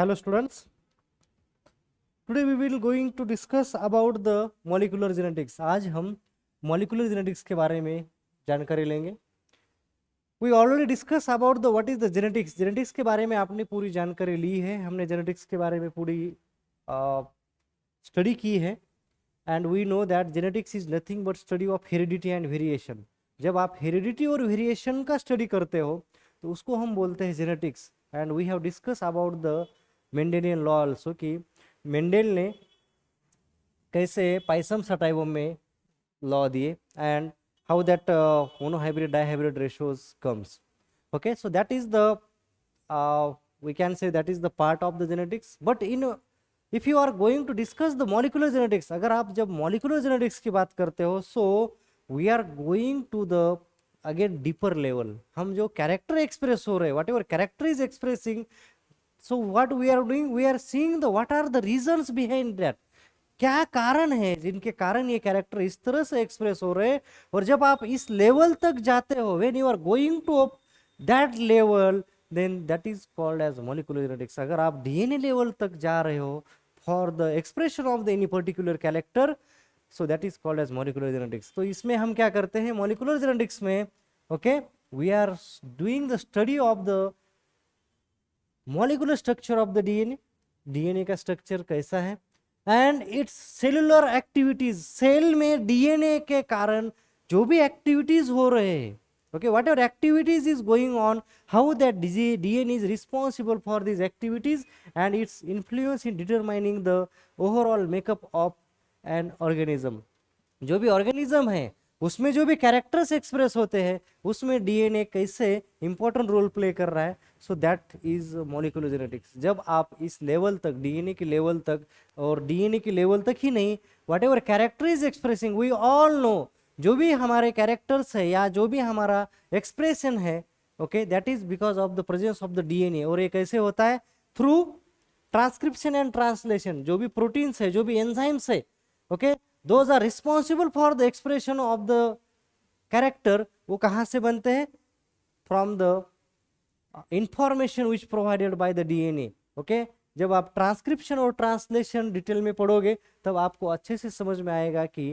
Hello students, today we will going to discuss about the molecular genetics. आज हम molecular genetics के बारे में जानकारी लेंगे. We already discuss about the what is the genetics. Genetics के बारे में आपने पूरी जानकारी ली है. हमने genetics के बारे में पूरी स्टडी की है. And we know that genetics is nothing but study of heredity and variation. जब आप heredity और variation का स्टडी करते हो तो उसको हम बोलते हैं genetics. And we have discussed about the Mendelian law also कि मेंडेल ने कैसे पाइसम सटाइवम में लॉ दिए and how that monohybrid dihybrid ratios comes. Okay, so that is the we can say that is the part of the genetics. But in if you are going to discuss the molecular genetics, अगर आप जब molecular genetics की बात करते हो, so we are going to the again deeper level. हम जो character express हो रहे हैं, whatever character is expressing, so what we are doing, we are seeing the what are the reasons behind that. क्या कारण है जिनके कारण ये कैरेक्टर इस तरह से एक्सप्रेस हो रहे हैं. और जब आप इस लेवल तक जाते हो, when you are going to that level, then that is called as molecular genetics. अगर आप डीएनए लेवल तक जा रहे हो for the expression of the any particular character, so that is called as molecular genetics. तो इसमें हम क्या करते हैं मॉलिक्यूलर जेनेटिक्स में, okay, we are doing the study of the molecular structure of the DNA. DNA का structure कैसा है and it's cellular activities. Cell में डीएनए के कारण जो भी एक्टिविटीज हो रहे हैं, okay, what ever activities is going on, how that DNA is responsible for this activities and its influence in determining the overall makeup of an organism. जो भी ऑर्गेनिज्म है उसमें जो भी कैरेक्टर्स एक्सप्रेस होते हैं उसमें डीएनए कैसे इंपॉर्टेंट रोल प्ले कर रहा है. सो दैट इज मॉलिक्यूलर जेनेटिक्स. जब आप इस लेवल तक, डीएनए के लेवल तक, और डीएनए के लेवल तक ही नहीं, whatever character is expressing, we all know जो भी हमारे कैरेक्टर्स है या जो भी हमारा एक्सप्रेशन है, okay, that is because of the presence of the DNA. और ये कैसे होता है? Through transcription and translation. जो भी प्रोटीन्स है, जो भी एंजाइम्स है, okay, those are responsible for the expression of the character. वो कहाँ से बनते हैं? From the information which provided by the DNA. okay? जब आप ट्रांसक्रिप्शन और ट्रांसलेशन डिटेल में पढ़ोगे तब आपको अच्छे से समझ में आएगा कि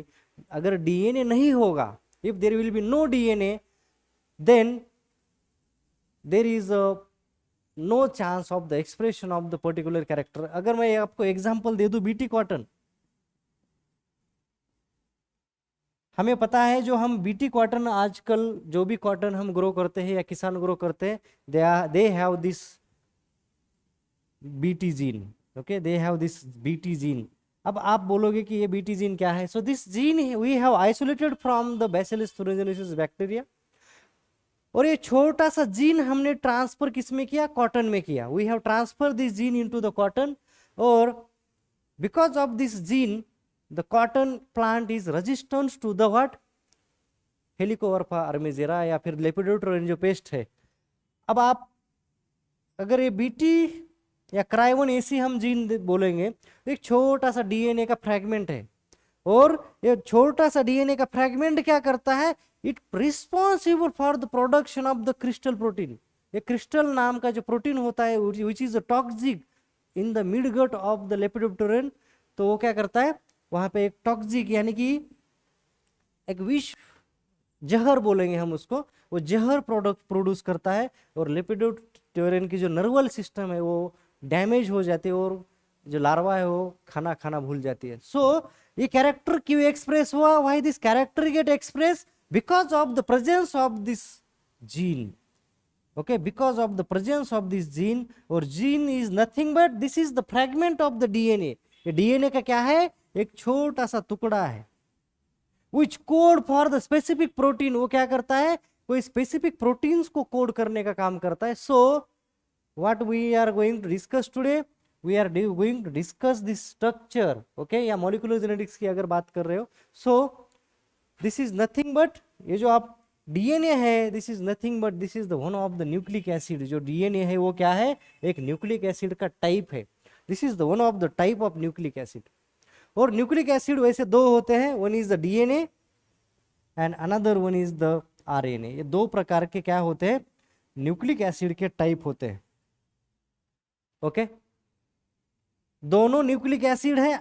अगर डीएनए नहीं होगा, if there will be no DNA, then there is no chance of the expression of the particular character. अगर मैं आपको एग्जांपल दे दूं, बीटी कॉटन. हमें पता है जो हम बीटी कॉटन, आजकल जो भी कॉटन हम ग्रो करते हैं या किसान ग्रो करते हैं, they have this BT gene. Okay, they have this BT gene. अब आप बोलोगे कि ये बीटी जीन क्या है? So this gene we have isolated from the bacillus thuringiensis bacteria. और ये छोटा सा जीन हमने ट्रांसफर किसमें किया? कॉटन में किया. We have transfer this gene into the cotton. और because of this gene the cotton plant is resistant to the what? Helicoverpa armigera या फिर लेपिडोप्टेरोन जो पेस्ट है. अब आप अगर ये बीटी या क्राइवन एसी हम जीन बोलेंगे तो एक छोटा सा डीएनए का फ्रैगमेंट है. और ये छोटा सा डीएनए का फ्रैगमेंट क्या करता है? It responsible for the production of the crystal protein. ये क्रिस्टल नाम का जो प्रोटीन होता है which is toxic in the midgut of the lepidopteran. तो वो क्या करता है? वहां पे एक टॉक्सिक यानी कि एक विष, जहर बोलेंगे हम उसको, वो जहर प्रोड्यूस करता है. और लेपिडोप्टेरोन की जो नर्वल सिस्टम है वो डैमेज हो जाती है और जो लार्वा है वो खाना खाना भूल जाती है. सो ये कैरेक्टर क्यों एक्सप्रेस हुआ? Why this character get express? Because of the presence of this gene. Okay, because of the presence of this gene. और gene is nothing but this is the fragment of the DNA. ये DNA का क्या है? एक छोटा सा टुकड़ा है which code for the specific protein. वो क्या करता है? कोई स्पेसिफिक प्रोटीन्स को कोड करने का काम करता है. So what we are going to discuss today, we are going to discuss this structure. Okay, या मॉलिक्यूलर जेनेटिक्स की अगर बात कर रहे हो, so this is nothing but, ये जो आप डीएनए है, this is nothing but this is the one of the nucleic acid. जो डीएनए है वो क्या है? एक न्यूक्लिक एसिड का टाइप है. This is the one of the type of nucleic acid. और न्यूक्लिक एसिड वैसे दो होते हैं, one is the DNA and another one is the RNA. ये दो प्रकार के क्या होते हैं? न्यूक्लिक एसिड के टाइप होते हैं. ओके, दोनों न्यूक्लिक एसिड है,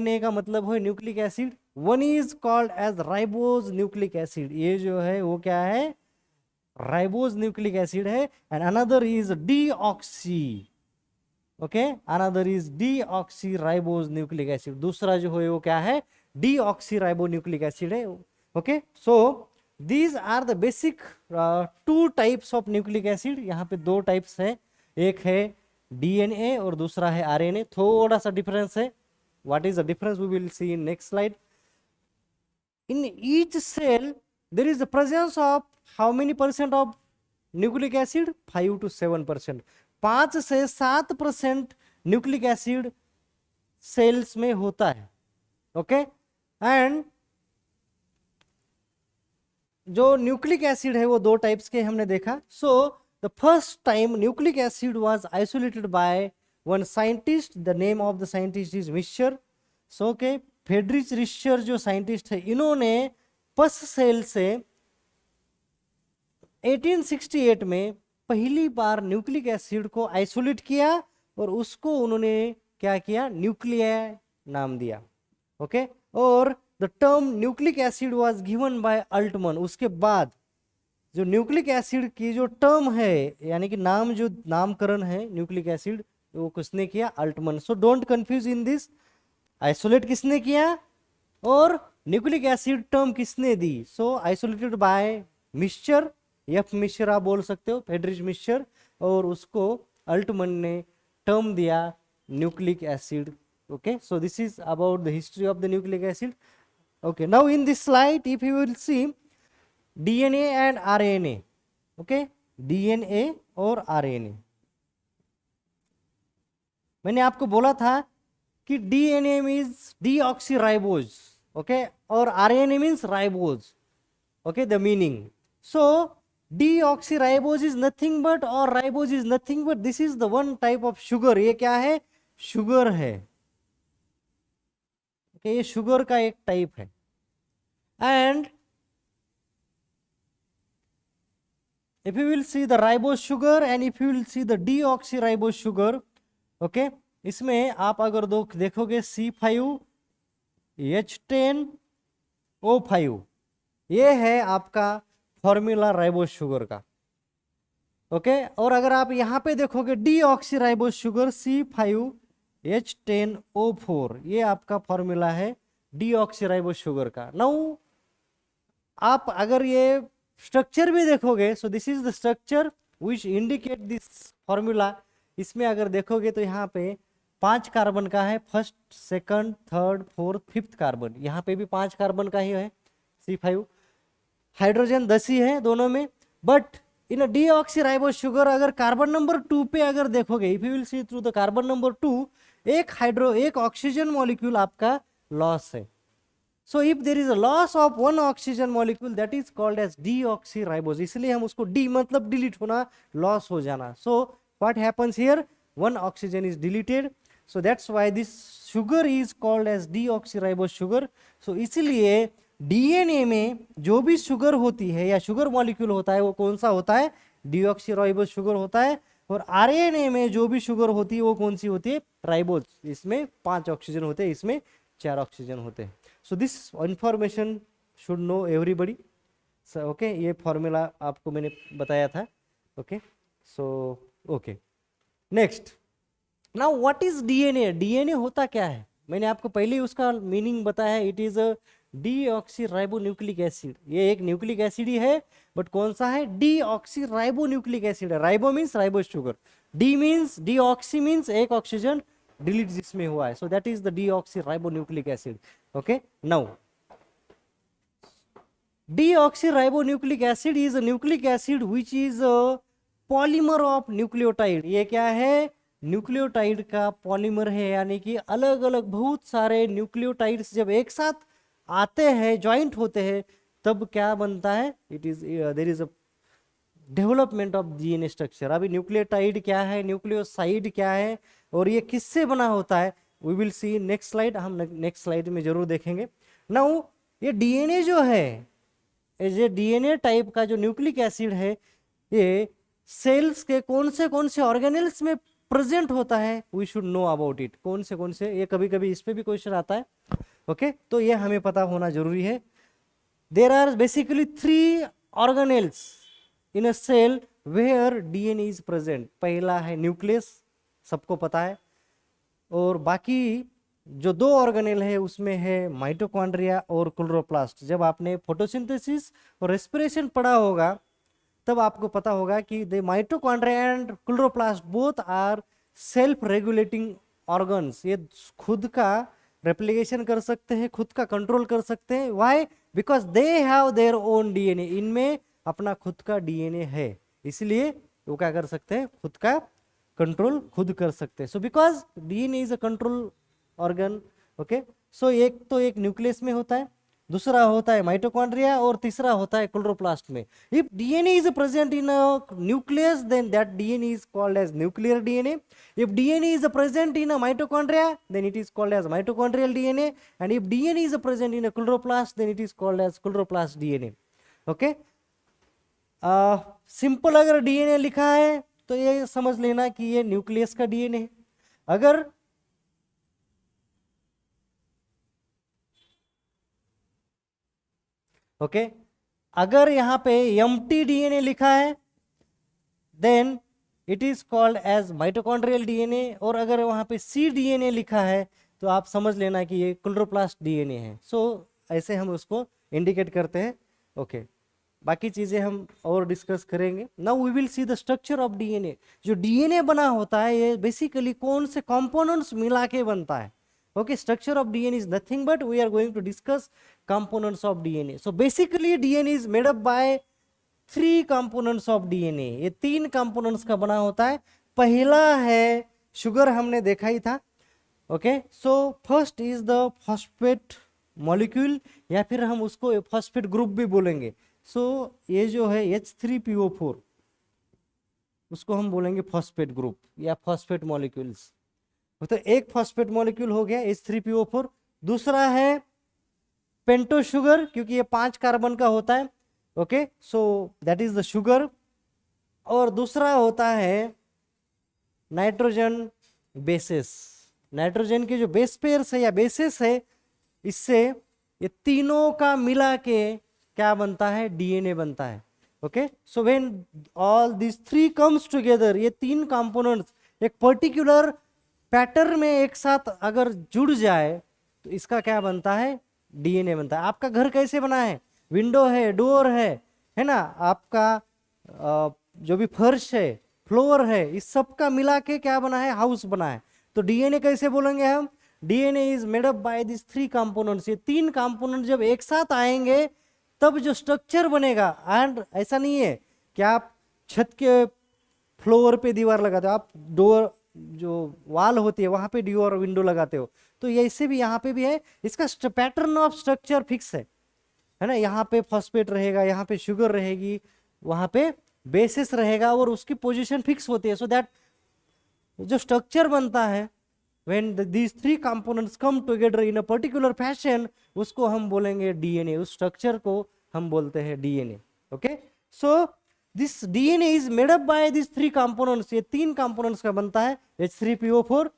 Na का मतलब है nucleic acid. One is called as ribose nucleic acid, ये जो है वो क्या है, राइबोज न्यूक्लिक एसिड है। And another is deoxy, okay, another is deoxy ribose nucleic acid, दूसरा जो है वो क्या है, डीऑक्सी राइबो न्यूक्लिक एसिड है। Okay, so these are the basic two types of nucleic acid. यहाँ पे दो टाइप्स है, एक है डीएनए और दूसरा है आरएनए। थोड़ा सा डिफरेंस है। What is the difference we will see in next slide. In each cell there is the presence of how many percent of nucleic acid, 5 to 7%, 5 से 7% न्यूक्लिक एसिड सेल्स में होता है। ओके, एंड जो nucleic acid है वो दो types के हमने देखा। So the first time nucleic acid was isolated by one scientist, the name of the scientist is Miescher. So okay, Friedrich Miescher जो साइंटिस्ट है, इन्होंने पस सेल से 1868 में पहली बार न्यूक्लिक एसिड को आइसोलेट किया और उसको उन्होंने क्या किया, न्यूक्लिया नाम दिया। ओके, और the term nucleic acid was given by Altmann. उसके बाद जो न्यूक्लिक एसिड की जो टर्म है, यानी कि नाम, जो नामकरण है न्यूक्लिक एसिड, वो किसने किया, Altmann. So don't confuse in this, isolate किसने किया और न्यूक्लिक एसिड टर्म किसने दी। So isolated by Miescher, F Miescher आप बोल सकते हो, फ्रेडरिच मिक्सचर, और उसको अल्टमन ने टर्म दिया nucleic acid. okay, so this is about the history of the nucleic acid. Okay, now in this slide if you will see DNA and RNA, okay, DNA और RNA, मैंने आपको बोला था कि DNA means deoxyribose, okay, और RNA means ribose, okay, the meaning. So deoxyribose is nothing but, or ribose is nothing but, this is the one type of sugar. ये क्या है, शुगर है, okay, ये शुगर का एक टाइप है। And if you will see the ribose sugar and if you will see the deoxyribose sugar, okay, इसमें आप अगर देखोगे C5H10O5, ये है आपका फॉर्मूला राइबोस शुगर का। ओके, और अगर आप यहाँ पे देखोगे डीऑक्सीराइबोस शुगर C5H10O4, ये आपका फॉर्मूला है डीऑक्सीराइबोस शुगर का। नाउ आप अगर ये स्ट्रक्चर भी देखोगे, सो this is the structure which indicate this formula. इसमें अगर देखोगे तो यहाँ पे 5 कार्बन का है, first, second, third, fourth, fifth carbon, यहाँ पे भी 5 कार्बन का ही है C5। हाइड्रोजन 10 ही है दोनों में। बट इन डीऑक्सीराइबोस शुगर अगर कार्बन नंबर 2 पे अगर देखोगे, if you will see through the carbon number 2, एक ऑक्सीजन मॉलिक्यूल आपका लॉस है। So if there is a loss of one oxygen molecule, that is called as deoxyribose. इसलिए हम उसको डी मतलब डिलीट होना, लॉस हो जाना। So what happens here, one oxygen is deleted, so that's why this sugar is called as deoxyribose sugar. So इसलिए DNA में जो भी शुगर होती है या शुगर मॉलिक्यूल होता है वो कौन सा होता है, डीऑक्सीराइबोस शुगर होता है। और आरएनए में जो भी शुगर होती है वो कौन सी होती है, राइबोस। इसमें 5 ऑक्सीजन होते हैं, इसमें 4 ऑक्सीजन होते हैं। So this information should know everybody. Okay, ये फॉर्मूला आपको मैंने बताया था। Okay, so okay, next, now what is DNA. DNA होता क्या है, मैंने आपको पहले ही उसका मीनिंग बताया है। It is a deoxyribonucleic acid. ये एक न्यूक्लिक एसिड ही है, बट कौन सा है, डीऑक्सीराइबोन्यूक्लिक एसिड है। Ribo means ribose sugar, D means deoxy means एक ऑक्सीजन डिलीट जिसमें हुआ है। सो that is the deoxyribonucleic acid. Okay, now deoxyribonucleic acid is a nucleic acid which is a polymer of nucleotide. ये क्या है, nucleotide का polymer है, यानी कि अलग अलग बहुत सारे न्यूक्लियोटाइड्स जब एक साथ आते हैं, ज्वाइंट होते हैं, तब क्या बनता है, it is there is a development of DNA structure. अभी न्यूक्लियोटाइड क्या है, न्यूक्लियोसाइड क्या है, और ये किससे बना होता है, we will see next slide. हम नेक्स्ट स्लाइड में जरूर देखेंगे। नाउ ये डीएनए जो है, ये डीएनए टाइप का जो न्यूक्लिक एसिड है, ये सेल्स के कौन से ऑर्गेनेल्स में प्रेजेंट होता है we should know about it. कौन से, ये कभी कभी इस पे भी क्वेश्चन आता है। ओके तो ये हमें पता होना जरूरी है। There are basically 3 organelles in a cell where DNA is present. पहला है न्यूक्लियस, सबको पता है, और बाकी जो 2 ऑर्गेनेल है उसमें है माइटोकॉन्ड्रिया और क्लोरोप्लास्ट। जब आपने फोटोसिंथेसिस और रेस्पिरेशन पढ़ा होगा तब आपको पता होगा कि the mitochondria and chloroplast both are self regulating organs. ये खुद का रेप्लिकेशन कर सकते हैं, खुद का कंट्रोल कर सकते हैं। Why? Because they have their own DNA. इनमें अपना खुद का डीएनए है, इसलिए वो क्या कर सकते हैं, खुद का कंट्रोल खुद कर सकते हैं। So because DNA is a control organ. Okay so एक न्यूक्लियस में होता है, दूसरा होता है माइटोकॉन्ड्रिया, और तीसरा होता है क्लोरोप्लास्ट में। If DNA is present in a nucleus then that DNA is called as nuclear DNA. If DNA is present in a mitochondria then it is called as mitochondrial DNA, and if DNA is present in a chloroplast then it is called as chloroplast DNA. Okay simple अगर DNA लिखा है तो ये समझ लेना कि ये nucleus का डीएनए है। अगर ओके अगर यहाँ पे एम्प्टी डीएनए लिखा है then it is called as mitochondrial DNA, और अगर वहाँ पे सी डीएनए लिखा है तो आप समझ लेना कि ये क्लोरोप्लास्ट डीएनए है। सो ऐसे हम उसको इंडिकेट करते हैं। ओके बाकी चीजें हम और डिस्कस करेंगे। Now we will see the structure of DNA. जो डीएनए बना होता है ये बेसिकली कौन से कंपोनेंट्स मिला के बनता है। Okay, structure of DNA is nothing but we are going to discuss components of DNA. So basically DNA is made up by 3 components of DNA. ये 3 components का बना होता है। पहला है शुगर, हमने देखा ही था। Okay so first is the phosphate molecule, या फिर हम उसको फॉस्फेट ग्रुप भी बोलेंगे। सो ये जो है H3PO4 उसको हम बोलेंगे फॉस्फेट ग्रुप या फॉस्फेट मॉलिक्यूल्स। तो एक फॉस्फेट मॉलिक्यूल हो गया H3PO4। दूसरा है पेंटो शुगर, क्योंकि ये 5 कार्बन का होता है। Okay so that is the sugar. और दूसरा होता है नाइट्रोजन बेसेस। नाइट्रोजन के जो बेस पेयर्स है या बेसेस है, इससे ये तीनों का मिला के क्या बनता है, डीएनए बनता है। Okay so when all this 3 comes together, ये 3 कंपोनेंट्स एक पर्टिकुलर पैटर्न में एक साथ अगर जुड़ जाए तो इसका क्या बनता है, डीएनए बनता है। आपका घर कैसे बना है, विंडो है, डोर है ना, आपका जो भी फर्श है, फ्लोर है, इस सब का मिला के क्या बना है, हाउस बना है। तो डीएनए कैसे बोलेंगे हम, DNA is made up by this 3 components. ये 3 कंपोनेंट जब एक साथ आएंगे तब जो स्ट्रक्चर बनेगा। एंड ऐसा नहीं है कि आप छत के फ्लोर पे दीवार लगाते हो, आप डोर जो वाल होती है वहां पे डोर विंडो लगाते हो, तो ये इससे भी यहाँ पे भी है। इसका पैटर्न ऑफ स्ट्रक्चर फिक्स है ना। यहाँ पे फॉस्फेट रहेगा, यहाँ पे शुगर रहेगी, वहां पे बेसिस रहेगा, और उसकी पोजीशन फिक्स होती है। सो दैट जो स्ट्रक्चर बनता है when these 3 components come together in a particular fashion, उसको हम बोलेंगे डीएनए। उस स्ट्रक्चर को हम बोलते हैं DNA. Okay so this DNA is made up by this 3 components. ये 3 कंपोनेंट्स का बनता है H3PO4,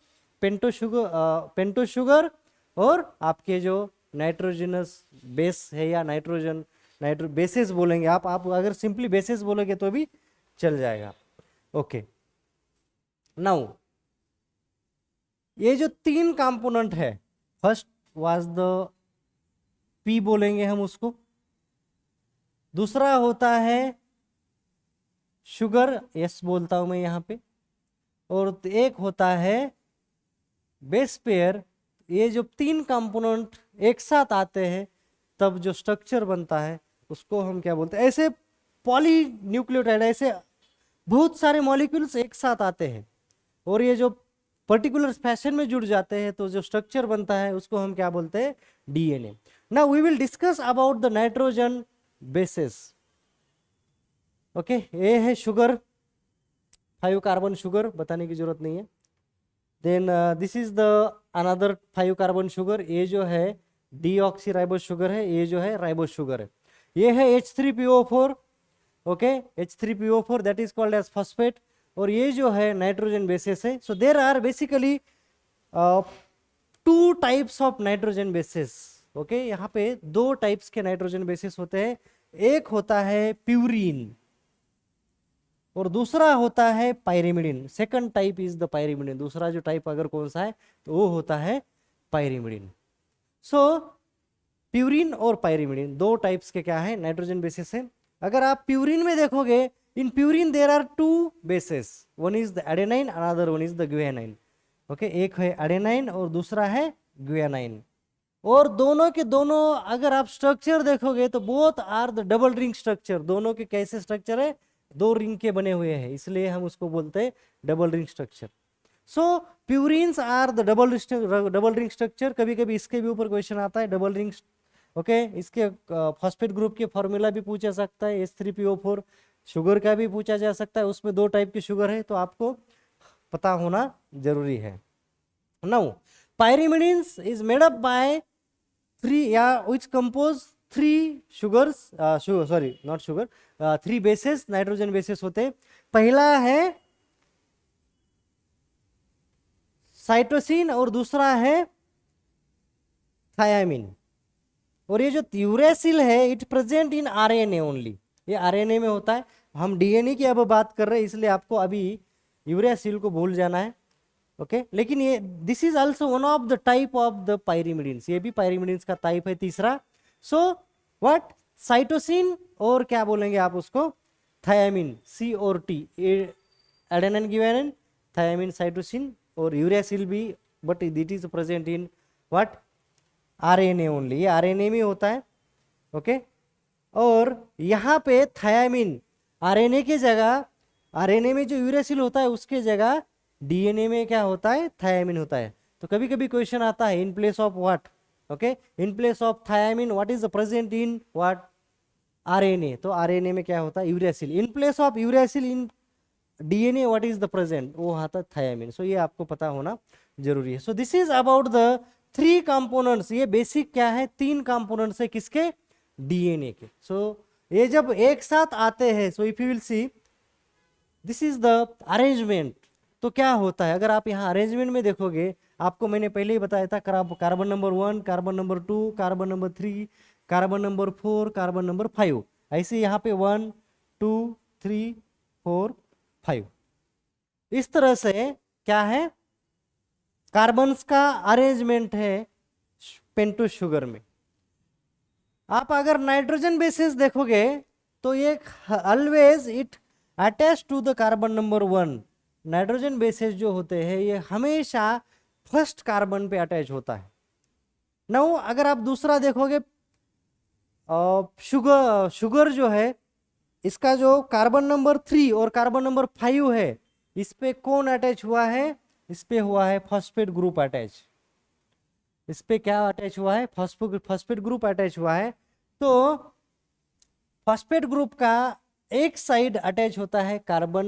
पेंटो शुगर और आपके जो नाइट्रोजनस बेस है या नाइट्रो बेसेस बोलेंगे आप अगर सिंपली बेसेस बोलोगे तो भी चल जाएगा। ओके नाउ ये जो 3 कंपोनेंट है, फर्स्ट वाज द पी बोलेंगे हम उसको, दूसरा होता है शुगर, यस बोलता हूं मैं यहाँ पे, और एक होता है बेस पेयर। ये जो 3 कंपोनेंट एक साथ आते हैं तब जो स्ट्रक्चर बनता है उसको हम क्या बोलते हैं, ऐसे पॉलीन्यूक्लियोटाइड, ऐसे बहुत सारे मॉलिक्यूल्स एक साथ आते हैं और ये जो पर्टिकुलर फैशन में जुड़ जाते हैं तो जो स्ट्रक्चर बनता है उसको हम क्या बोलते हैं, DNA. Now we will discuss about the nitrogen bases. Okay ये है शुगर, 5 कार्बन शुगर, बताने की जरूरत नहीं है। Then this is the another 5 carbon sugar, ये जो है डीऑक्सी राइबोस शुगर है, ये जो है राइबोस शुगर है। ये है H3PO4, okay H3PO4 that is called as phosphate. और ये जो है नाइट्रोजन बेसिस है। So there are basically 2 types of nitrogen bases. Okay, यहाँ पे 2 टाइप्स के नाइट्रोजन बेसिस होते हैं। एक होता है प्यूरीन और दूसरा होता है pyrimidine. Second type is the pyrimidine. दूसरा जो टाइप अगर कौन सा है तो वो होता है पायरिमिडिन। सो प्यूरिन और पायरिमिडिन 2 टाइप्स के क्या है नाइट्रोजन बेसिस है। अगर आप प्यूरिन में देखोगे, in purine there are 2 bases, one is the adenine, another one is the guanine. Okay, एक है एडेनाइन और दूसरा है ग्वानाइन। और दोनों के दोनों अगर आप स्ट्रक्चर देखोगे तो both are the double ring structure. दोनों के कैसे स्ट्रक्चर है, 2 रिंग के बने हुए हैं, इसलिए हम उसको बोलते हैं double ring structure. So purines are the double ring structure. कभी कभी इसके भी ऊपर क्वेश्चन आता है डबल रिंग। ओके, इसके फॉस्फेट ग्रुप के फॉर्मूला भी पूछा सकता है, H3PO4। शुगर का भी पूछा जा सकता है, उसमें 2 टाइप की शुगर है, तो आपको पता होना जरूरी है। Now pyrimidines is made up by 3 या which compose 3 sugars, sorry not sugar, 3 bases, nitrogen bases होते हैं। पहला है साइटोसिन और दूसरा है थायामिन। और ये जो यूरेसिल है it present in RNA only, ये आरएनए में होता है। हम डीएनए की अब बात कर रहे हैं, इसलिए आपको अभी यूरेसिल को भूल जाना है। ओके, लेकिन ये this is also one of the type of the pyrimidines, ये भी पायरिमिडिन्स का टाइप है तीसरा। सो व्हाट, साइटोसिन और क्या बोलेंगे आप उसको, थायामिन, C और T, adenine guanine, thiamine, cytosine और यूरेसिल भी, but it is present in what, RNA only, ये आरएनए में होता है। ओके, और यहाँ पे थायामिन आरएनए के जगह, आरएनए में जो यूरेसिल होता है उसके जगह डीएनए में क्या होता है, थायामिन होता है। तो कभी कभी क्वेश्चन आता है in place of what, okay, in place of thiamine what is present in what, RNA. तो आरएनए में क्या होता है, uracil. In place of uracil in DNA what is the present, वो आता है थायामिन। सो ये आपको पता होना जरूरी है। So this is about the 3 components. ये बेसिक क्या है, 3 कंपोनेंट्स है किसके, डीएनए के। सो ये जब एक साथ आते हैं, so if you will see this is the arrangement. तो क्या होता है, अगर आप यहाँ अरेंजमेंट में देखोगे, आपको मैंने पहले ही बताया था, carbon number 1, carbon number 2, carbon number 3, carbon number 4, carbon number 5, ऐसे यहाँ पे 1 2 3 4 5 इस तरह से क्या है, कार्बन्स का अरेंजमेंट है पेंटोस शुगर में। आप अगर नाइट्रोजन बेसिस देखोगे तो ये always it attach to the carbon number 1। Nitrogen bases जो होते हैं ये हमेशा फर्स्ट कार्बन पे अटैच होता है। नाउ अगर आप दूसरा देखोगे, शुगर जो है, इसका जो कार्बन नंबर 3 और कार्बन नंबर 5 है, इस पे कौन अटैच हुआ है, इस पे हुआ है फॉस्फेट ग्रुप अटैच। इस पे क्या अटैच हुआ है, फॉस्फेट ग्रुप अटैच हुआ है। तो फॉस्फेट ग्रुप का एक साइड अटैच होता है कार्बन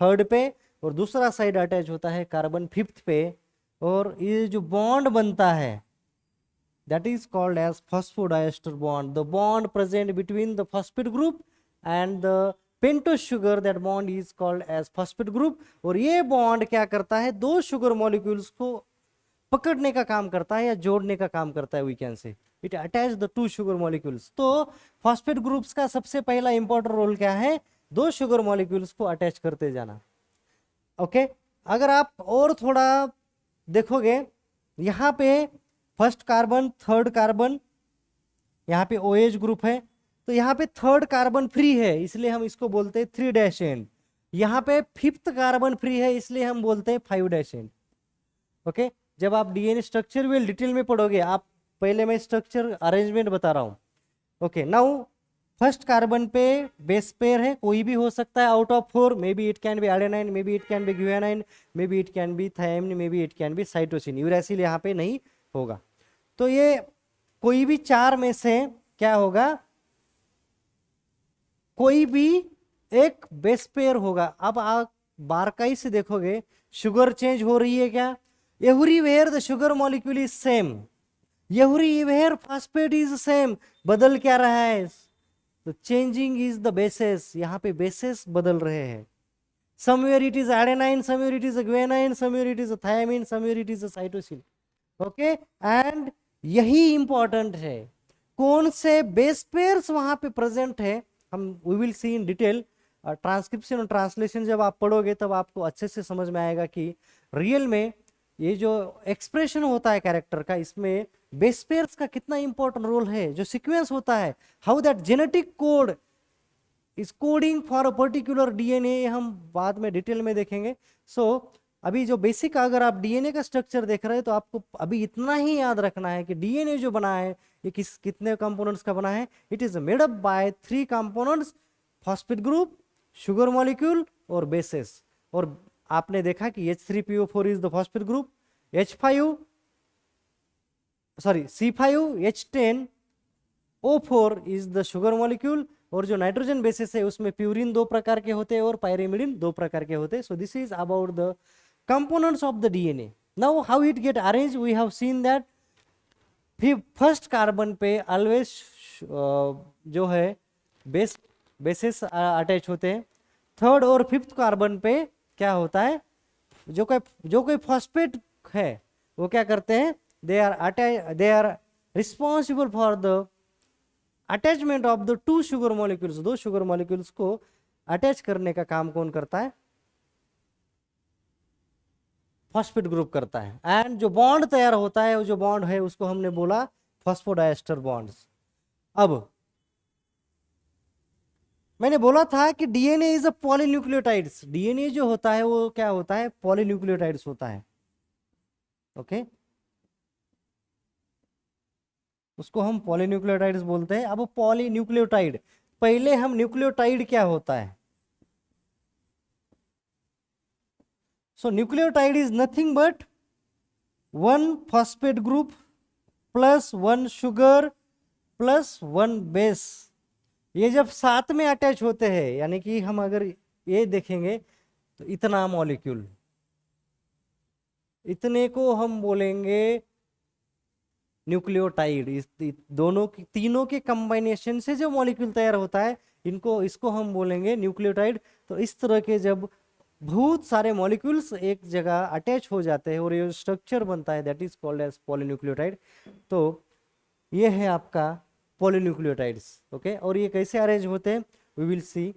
3rd पे और दूसरा साइड अटैच होता है कार्बन 5th पे, और ये जो बॉन्ड बनता है that is called as phosphodiester bond, the bond present between the phosphate group and the pentose sugar, that bond is called as phosphate group। और ये बॉन्ड क्या करता है, 2 शुगर मॉलिक्यूल्स को पकड़ने का काम करता है या जोड़ने का काम करता है। We can say it attach the 2 sugar molecules. तो फॉस्फेट ग्रुप्स का सबसे पहला इंपॉर्टेंट रोल क्या है, 2 शुगर मॉलिक्यूल्स को अटैच करते जाना। ओके, अगर आप और थोड़ा देखोगे, यहाँ पे फर्स्ट कार्बन 3rd कार्बन, यहाँ पे OH ग्रुप है, तो यहाँ पे 3rd कार्बन फ्री है, इसलिए हम इसको बोलते हैं 3' एंड। यहाँ पे 5th कार्बन फ्री है, इसलिए हम बोलते हैं 5' एंड। ओके, जब आप डीएनए स्ट्रक्चर भी डिटेल में पढ़ोगे, आप पहले मैं स्ट्रक्चर अरेंजमेंट बता रहा हूँ। ओके, नाउ फर्स्ट कार्बन पे बेस पेयर है, कोई भी हो सकता है out of 4, may be it can be adenine, may be it can be guanine, may be it can be thiamine, may be it can be cytosine. Uracil यहाँ पे नहीं होगा। तो ये कोई भी 4 में से क्या होगा, कोई भी एक बेस पेयर होगा। अब आप बारकाई से देखोगे, शुगर चेंज हो रही है क्या, everywhere the sugar molecule is same, everywhere phosphate is same. बदल क्या रहा है, तो चेंजिंग इज द बेसिस, यहाँ पे बेसिस बदल रहे हैं। somewhere it is adenine, somewhere it is a guanine, somewhere it is a thiamine, somewhere it is a cytosine. Okay and यही इंपॉर्टेंट है, कौन से बेस पेयर्स वहां पे प्रेजेंट है, हम we will see in detail. Transcription और translation जब आप पढ़ोगे तब आपको अच्छे से समझ में आएगा कि रियल में ये जो एक्सप्रेशन होता है कैरेक्टर का, इसमें बेस पेयर्स का कितना इंपॉर्टेंट रोल है, जो सीक्वेंस होता है, how that genetic code is coding for a particular DNA, हम बाद में डिटेल में देखेंगे। सो अभी जो बेसिक अगर आप डीएनए का स्ट्रक्चर देख रहे हैं तो आपको अभी इतना ही याद रखना है कि डीएनए जो बना है ये कितने कंपोनेंट्स का बना है। It is made up by 3 components, phosphate group, sugar molecule और बेसेस। और आपने देखा कि H3PO4 is the phosphate group, C5H10O4 is the sugar molecule, और जो नाइट्रोजन बेसिस है उसमें प्यूरिन 2 प्रकार के होते हैं और पायरिमिडिन 2 प्रकार के होते हैं। सो this is about the components of the DNA. Now how it get arranged, we have seen that first carbon पे ऑलवेज जो है बेसिस अटैच होते हैं, थर्ड और फिफ्थ कार्बन पे क्या होता है, जो कोई फॉस्फेट है वो क्या करते हैं, they are responsible for the attachment of the 2 sugar molecules, 2 sugar molecules को अटैच करने का काम कौन करता है, फॉस्फेट ग्रुप करता है। एंड जो बॉन्ड तैयार होता है, वो जो बॉन्ड है उसको हमने बोला फॉस्फोडाइएस्टर बॉन्ड्स। अब मैंने बोला था कि DNA is a polynucleotides, DNA जो होता है वो क्या होता है, पॉलीन्यूक्लियोटाइड्स होता है। ओके उसको हम पॉलीन्यूक्लियोटाइड्स बोलते हैं। अब पॉलीन्यूक्लियोटाइड, पहले हम न्यूक्लियोटाइड क्या होता है, so nucleotide is nothing but 1 phosphate group plus 1 sugar plus 1 base। ये जब साथ में अटैच होते हैं, यानी कि हम अगर ये देखेंगे तो इतना मॉलिक्यूल, इतने को हम बोलेंगे न्यूक्लियोटाइड। इस दोनों की, तीनों के कंबाइनेशन से जो मॉलिक्यूल तैयार होता है, इसको हम बोलेंगे न्यूक्लियोटाइड। तो इस तरह के जब बहुत सारे मॉलिक्यूल्स एक जगह अटैच हो जाते हैं और ये स्ट्रक्चर बनता है, that is called as polynucleotide. तो ये है आपका पॉलीन्यूक्लियोटाइड्स। ओके और ये कैसे अरेंज होते हैं, वी विल सी